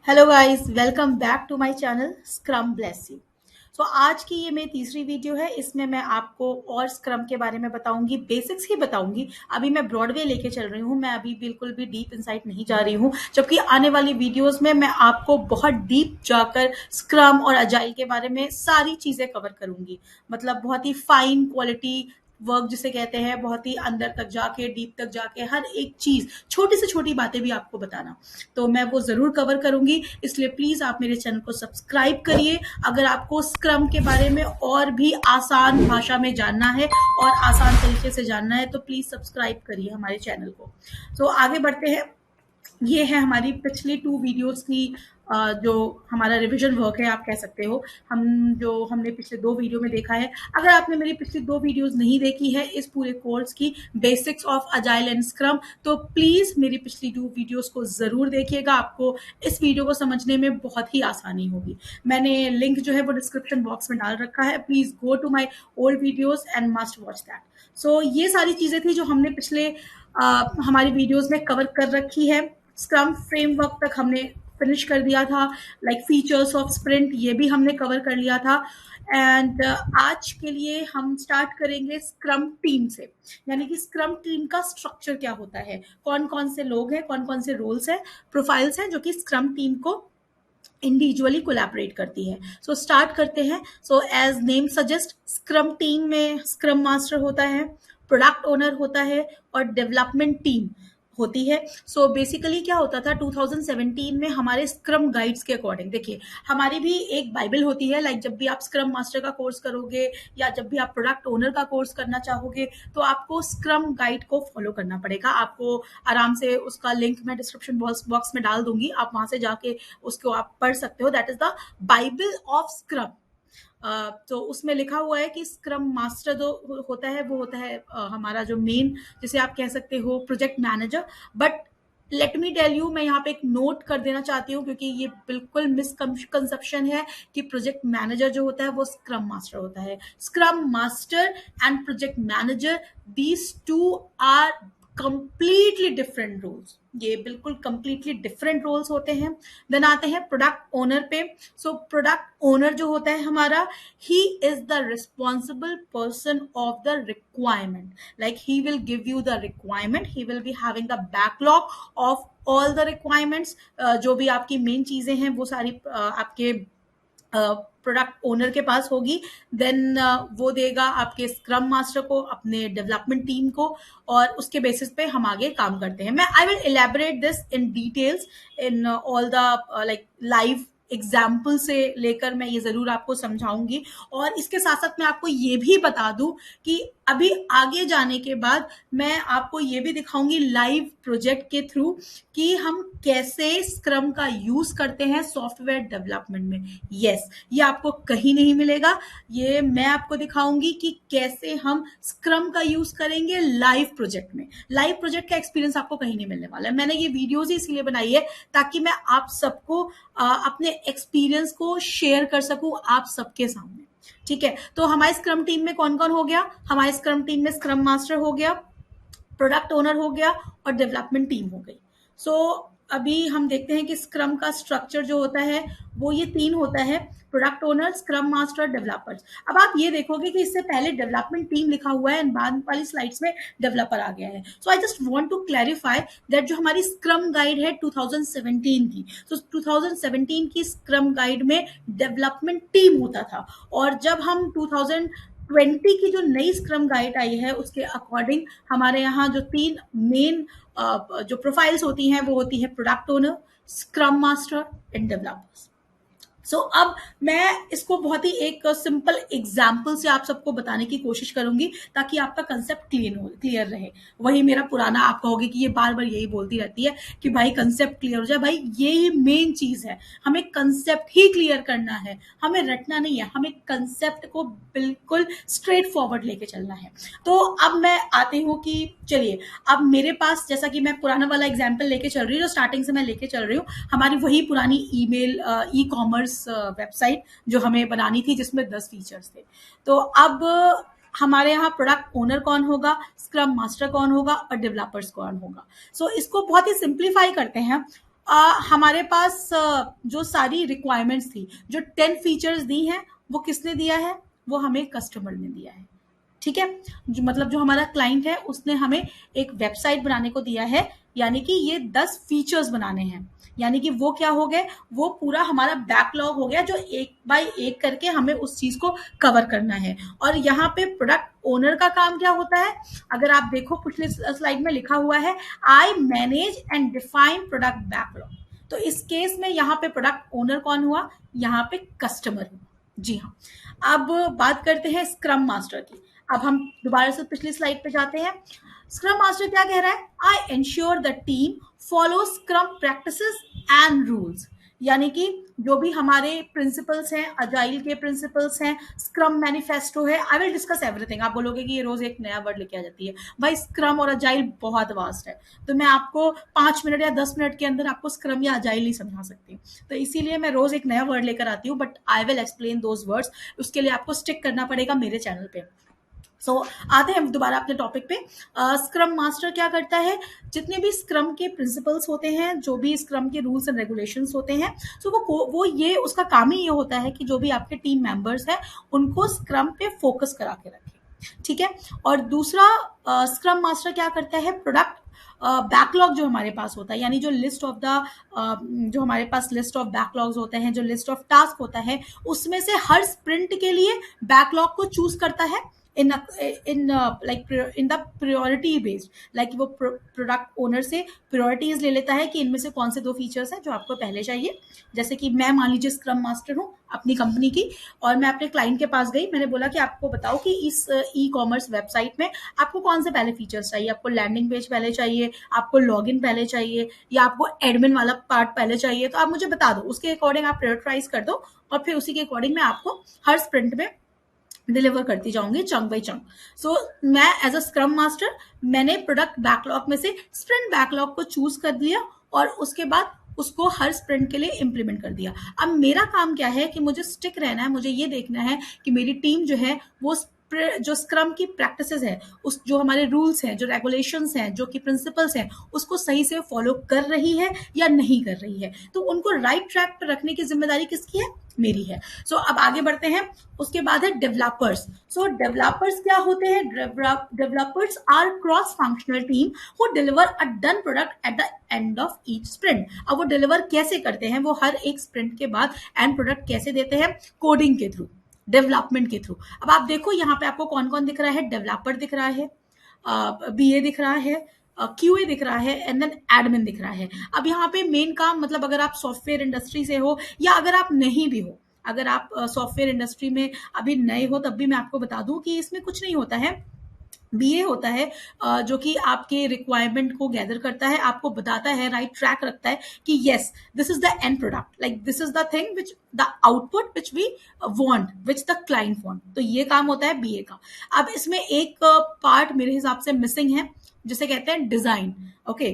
Hello guys, welcome back to my channel scrum bless you. So आज की ये मेरी तीसरी वीडियो है। इसमें मैं आपको और स्क्रम के बारे में बताऊंगी, बेसिक्स ही बताऊंगी। अभी मैं ब्रॉडवे लेके चल रही हूँ, मैं अभी बिल्कुल भी डीप इनसाइट नहीं जा रही हूँ, जबकि आने वाली वीडियोस में मैं आपको बहुत डीप जाकर स्क्रम और अजाइल के बारे में सारी चीजें कवर करूंगी। मतलब बहुत ही फाइन क्वालिटी वर्क जिसे कहते हैं, बहुत ही अंदर तक जाके, डीप तक जाके हर एक चीज, छोटी से छोटी बातें भी आपको बताना। तो मैं वो जरूर कवर करूंगी, इसलिए प्लीज आप मेरे चैनल को सब्सक्राइब करिए। अगर आपको स्क्रम के बारे में और भी आसान भाषा में जानना है और आसान तरीके से जानना है तो प्लीज सब्सक्राइब करिए हमारे चैनल को। तो आगे बढ़ते हैं। ये है हमारी पिछली 2 वीडियोस की जो हमारा रिवीजन वर्क है, आप कह सकते हो। हमने पिछले 2 वीडियो में देखा है। अगर आपने मेरी पिछली 2 वीडियोस नहीं देखी है इस पूरे कोर्स की, basics of agile and scrum, तो प्लीज मेरी पिछली 2 वीडियोस को जरूर देखिएगा। आपको इस वीडियो को समझने में बहुत ही आसानी होगी। मैंने लिंक जो है वो डिस्क्रिप्शन बॉक्स में डाल रखा है। Please go to my old videos and must watch that. So ये सारी चीजें थी जो हमने पिछले हमारी वीडियोस में कवर कर रखी है। स्क्रम फ्रेमवर्क तक हमने फिनिश कर दिया था। लाइक फीचर्स ऑफ स्प्रिंट, ये भी हमने कवर कर लिया था। एंड आज के लिए हम स्टार्ट करेंगे स्क्रम टीम से, यानी कि स्क्रम टीम का स्ट्रक्चर क्या होता है, कौन कौन से लोग हैं, कौन कौन से रोल्स हैं, प्रोफाइल्स हैं जो कि स्क्रम टीम को इंडिविजुअली कोलैबोरेट करती है। सो स्टार्ट करते हैं। So as name suggest, scrum team में स्क्रम मास्टर होता है, प्रोडक्ट ओनर होता है और डेवलपमेंट टीम होती है। सो बेसिकली क्या होता था 2017 में हमारे स्क्रम गाइड्स के अकॉर्डिंग, देखिए हमारी भी एक बाइबल होती है। लाइक जब भी आप स्क्रम मास्टर का कोर्स करोगे या जब भी आप प्रोडक्ट ओनर का कोर्स करना चाहोगे तो आपको स्क्रम गाइड को फॉलो करना पड़ेगा। आपको आराम से उसका लिंक मैं डिस्क्रिप्शन बॉक्स में डाल दूंगी, आप वहां से जाके उसको आप पढ़ सकते हो। That is the Bible of scrum. तो उसमें लिखा हुआ है कि स्क्रम मास्टर जो होता है वो होता है हमारा जो मेन, जिसे आप कह सकते हो project manager. But let me tell you, मैं यहाँ पे एक नोट कर देना चाहती हूँ क्योंकि ये बिल्कुल मिसकंसेप्शन है कि प्रोजेक्ट मैनेजर जो होता है वो स्क्रम मास्टर होता है। Scrum master and project manager, these two are completely different roles. ये बिल्कुल कंप्लीटली डिफरेंट रोल्स होते हैं। देन आते हैं प्रोडक्ट ओनर पे। सो प्रोडक्ट ओनर जो होता है हमारा, he is the responsible person of the requirement. Like he will give you the requirement, he will be having the backlog of all the requirements. जो भी आपकी मेन चीजें हैं वो सारी आपके प्रोडक्ट ओनर के पास होगी। देन वो देगा आपके स्क्रम मास्टर को, अपने डेवलपमेंट टीम को, और उसके बेसिस पे हम आगे काम करते हैं। मैं I will elaborate this in details in all the like live example से लेकर मैं ये जरूर आपको समझाऊंगी। और इसके साथ साथ मैं आपको ये भी बता दूं कि अभी आगे जाने के बाद मैं आपको ये भी दिखाऊंगी लाइव प्रोजेक्ट के थ्रू कि हम कैसे स्क्रम का यूज करते हैं सॉफ्टवेयर डेवलपमेंट में। यस, ये आपको कहीं नहीं मिलेगा। ये मैं आपको दिखाऊंगी कि कैसे हम स्क्रम का यूज करेंगे लाइव प्रोजेक्ट में। लाइव प्रोजेक्ट का एक्सपीरियंस आपको कहीं नहीं मिलने वाला है। मैंने ये वीडियोज ही इसलिए बनाई है ताकि मैं आप सबको अपने एक्सपीरियंस को शेयर कर सकूं आप सबके सामने। ठीक है, तो हमारी स्क्रम टीम में कौन कौन हो गया? हमारी स्क्रम टीम में स्क्रम मास्टर हो गया, प्रोडक्ट ओनर हो गया और डेवलपमेंट टीम हो गई। सो अभी हम देखते हैं कि स्क्रम का स्ट्रक्चर जो होता है वो ये 3 होता है: product owner, scrum master, developers. अब आप ये देखोगे कि इससे पहले डेवलपमेंट टीम लिखा हुआ है एंड बाद वाली स्लाइड्स में डेवलपर आ गया है। So I just want to clarify that जो हमारी स्क्रम गाइड है 2017 की, तो 2017 की स्क्रम गाइड में डेवलपमेंट टीम होता था। और जब हम 2020 की जो नई स्क्रम गाइड आई है उसके अकॉर्डिंग हमारे यहाँ जो 3 मेन जो प्रोफाइल्स होती हैं वो होती है product owner, scrum master and developers. So अब मैं इसको बहुत ही एक सिंपल एग्जाम्पल से आप सबको बताने की कोशिश करूंगी ताकि आपका कंसेप्ट क्लियर रहे। वही मेरा पुराना, आप कहोगे कि ये बार बार यही बोलती रहती है कि भाई कंसेप्ट क्लियर हो जाए। भाई यही मेन चीज है, हमें कंसेप्ट ही क्लियर करना है, हमें रटना नहीं है, हमें कंसेप्ट को बिल्कुल स्ट्रेट फॉरवर्ड लेके चलना है। तो अब मैं आती हूँ कि चलिए, अब मेरे पास, जैसा कि मैं पुराना वाला एग्जाम्पल लेके चल रही हूँ, स्टार्टिंग से मैं लेके चल रही हूँ, हमारी वही पुरानी ईमेल ई कॉमर्स वेबसाइट जो हमें बनानी थी जिसमें 10 फीचर्स थे। तो अब हमारे यहाँ प्रोडक्ट ओनर कौन होगा, स्क्रम मास्टर कौन होगा और डेवलपर्स कौन होगा। सो इसको बहुत ही सिंप्लीफाई करते हैं। हमारे पास जो सारी रिक्वायरमेंट्स थी, जो 10 फीचर्स दी हैं, वो किसने दिया है? वो हमें कस्टमर ने दिया है। ठीक है, मतलब जो हमारा क्लाइंट है उसने हमें एक वेबसाइट बनाने को दिया है, यानी कि ये 10 फीचर्स बनाने हैं, यानी कि वो क्या हो गए, वो पूरा हमारा बैकलॉग हो गया जो एक बाय एक करके हमें उस चीज को कवर करना है। और यहाँ पे प्रोडक्ट ओनर का काम क्या होता है? अगर आप देखो पिछले स्लाइड में लिखा हुआ है, I manage and define product backlog. तो इस केस में यहाँ पे प्रोडक्ट ओनर कौन हुआ? यहाँ पे कस्टमर हुआ। जी हाँ। अब बात करते हैं स्क्रम मास्टर की। अब हम दोबारा से पिछली स्लाइड पे जाते हैं। स्क्रम मास्टर क्या कह रहा है? I ensure the team follow scrum practices and rules, यानी कि जो भी हमारे प्रिंसिपल्स हैं, अजाइल के प्रिंसिपल्स हैं, स्क्रम मैनिफेस्टो है। I will discuss everything. आप बोलोगे कि ये रोज एक नया वर्ड लेके आ जाती है। भाई स्क्रम और अजाइल बहुत वास्ट है, तो मैं आपको 5 मिनट या 10 मिनट के अंदर आपको स्क्रम या अजाइल नहीं समझा सकती। तो इसीलिए मैं रोज एक नया वर्ड लेकर आती हूँ, but I will explain those words. उसके लिए आपको स्टिक करना पड़ेगा मेरे चैनल पे। आते हैं दोबारा अपने टॉपिक पे। स्क्रम मास्टर क्या करता है? जितने भी स्क्रम के प्रिंसिपल्स होते हैं, जो भी स्क्रम के रूल्स एंड रेगुलेशंस होते हैं, सो वो ये उसका काम ही ये होता है कि जो भी आपके टीम मेंबर्स हैं उनको स्क्रम पे फोकस करा के रखें। ठीक है। और दूसरा, स्क्रम मास्टर क्या करता है? प्रोडक्ट बैकलॉग जो हमारे पास होता है, यानी जो लिस्ट ऑफ द जो हमारे पास लिस्ट ऑफ बैकलॉग्स होते हैं, जो लिस्ट ऑफ टास्क होता है, उसमें से हर स्प्रिंट के लिए बैकलॉग को चूज करता है in in the priority based. Like वो प्रोडक्ट ओनर से प्रायोरिटीज ले लेता है कि इनमें से कौन से 2 फीचर्स हैं जो आपको पहले चाहिए। जैसे कि मैं मान लीजिए स्क्रम मास्टर हूँ अपनी कंपनी की, और मैं अपने क्लाइंट के पास गई, मैंने बोला कि आपको बताओ कि इस ई कॉमर्स वेबसाइट में आपको कौन से पहले फीचर्स चाहिए? आपको लैंडिंग पेज पहले चाहिए, आपको लॉगिन पहले चाहिए, या आपको एडमिन वाला पार्ट पहले चाहिए? तो आप मुझे बता दो, उसके अकॉर्डिंग आप प्रायोरिटाइज कर दो, और फिर उसी के अकॉर्डिंग मैं आपको हर स्प्रिंट में डिलीवर करती जाऊंगी, चंक बाई चंक। सो मैं एज अ स्क्रम मास्टर, मैंने प्रोडक्ट बैकलॉग में से स्प्रिंट बैकलॉग को चूज कर लिया, और उसके बाद उसको हर स्प्रिंट के लिए इंप्लीमेंट कर दिया। अब मेरा काम क्या है कि मुझे स्टिक रहना है, मुझे ये देखना है कि मेरी टीम जो है वो जो स्क्रम की प्रैक्टिसेस है, उस जो हमारे रूल्स हैं, जो रेगुलेशंस हैं, जो कि प्रिंसिपल्स हैं, उसको सही से फॉलो कर रही है या नहीं कर रही है। तो उनको राइट ट्रैक पर रखने की जिम्मेदारी किसकी है? मेरी है। अब आगे बढ़ते हैं। उसके बाद है डेवलपर्स। डेवलपर्स क्या होते हैं? Developers are cross functional team who deliver a done product at the end of each sprint. अब वो डिलीवर कैसे करते हैं? वो हर एक स्प्रिंट के बाद एंड प्रोडक्ट कैसे देते हैं? कोडिंग के थ्रू, डेवलपमेंट के थ्रू। अब आप देखो यहाँ पे आपको कौन कौन दिख रहा है? डेवलपर दिख रहा है, बीए दिख रहा है, क्यूए दिख रहा है, एंड देन एडमिन दिख रहा है। अब यहाँ पे मेन काम, मतलब अगर आप सॉफ्टवेयर इंडस्ट्री से हो या अगर आप नहीं भी हो, अगर आप सॉफ्टवेयर इंडस्ट्री में अभी नए हो, तब भी मैं आपको बता दूं कि इसमें कुछ नहीं होता है। बीए होता है जो कि आपके रिक्वायरमेंट को गैदर करता है, आपको बताता है, राइट ट्रैक रखता है कि yes this is the end product, like this is the thing which the output which we want, which the client want. तो ये काम होता है बीए का। अब इसमें एक पार्ट मेरे हिसाब से मिसिंग है, जिसे कहते हैं डिजाइन। ओके,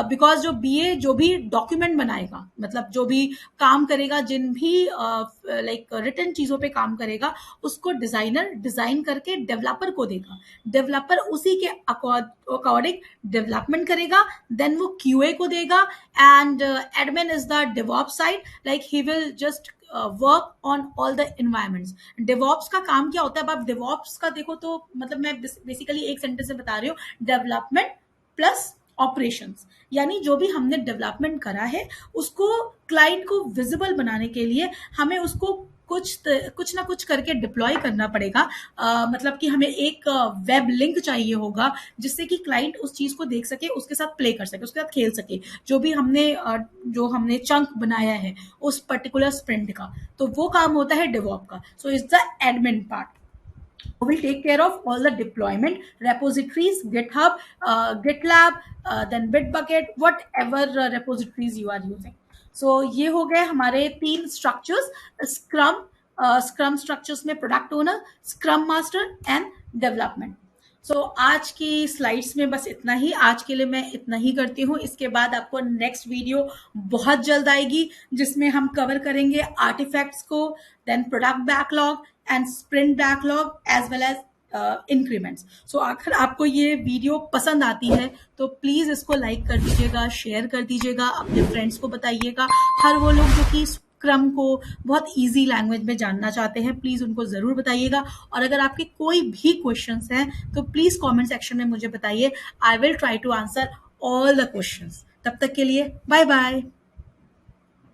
बिकॉज जो बीए जो भी डॉक्यूमेंट बनाएगा, मतलब जो भी काम करेगा, जिन भी लाइक रिटन चीजों पे काम करेगा, उसको डिजाइनर डिजाइन करके डेवलपर को देगा। डेवलपर उसी के अकॉर्डिंग डेवलपमेंट करेगा, देन वो क्यूए को देगा, and admin is the DevOps side, like he will just work on all the environments. DevOps का काम क्या होता है? अब आप डेवॉप्स का देखो तो मतलब मैं बेसिकली एक सेंटेंस से बता रही हूँ, डेवलपमेंट प्लस ऑपरेशंस, यानी जो भी हमने डेवलपमेंट करा है उसको क्लाइंट को विजिबल बनाने के लिए हमें उसको कुछ ना कुछ करके डिप्लॉय करना पड़ेगा। मतलब कि हमें एक वेब लिंक चाहिए होगा जिससे कि क्लाइंट उस चीज को देख सके, उसके साथ प्ले कर सके, उसके साथ खेल सके, जो हमने चंक बनाया है उस पर्टिकुलर स्प्रिंट का। तो वो काम होता है डेवॉप का। So it's the admin part will take care of all the deployment, repositories, GitHub, GitLab, then Bitbucket, whatever repositories you are using. ये हो गए हमारे 3 स्ट्रक्चर्स। स्क्रम स्ट्रक्चर्स में product owner, scrum master and development. आज की slides में बस इतना ही। आज के लिए मैं इतना ही करती हूँ। इसके बाद आपको नेक्स्ट वीडियो बहुत जल्द आएगी जिसमें हम कवर करेंगे आर्टिफैक्ट्स को, then product backlog and sprint backlog, as well as increments. So अगर आपको ये वीडियो पसंद आती है तो प्लीज इसको लाइक कर दीजिएगा, शेयर कर दीजिएगा, अपने फ्रेंड्स को बताइएगा। हर वो लोग जो कि स्क्रम को बहुत इजी लैंग्वेज में जानना चाहते हैं, प्लीज उनको जरूर बताइएगा। और अगर आपके कोई भी क्वेश्चंस हैं तो प्लीज कमेंट सेक्शन में मुझे बताइए। I will try to answer all the questions. तब तक के लिए बाय बाय।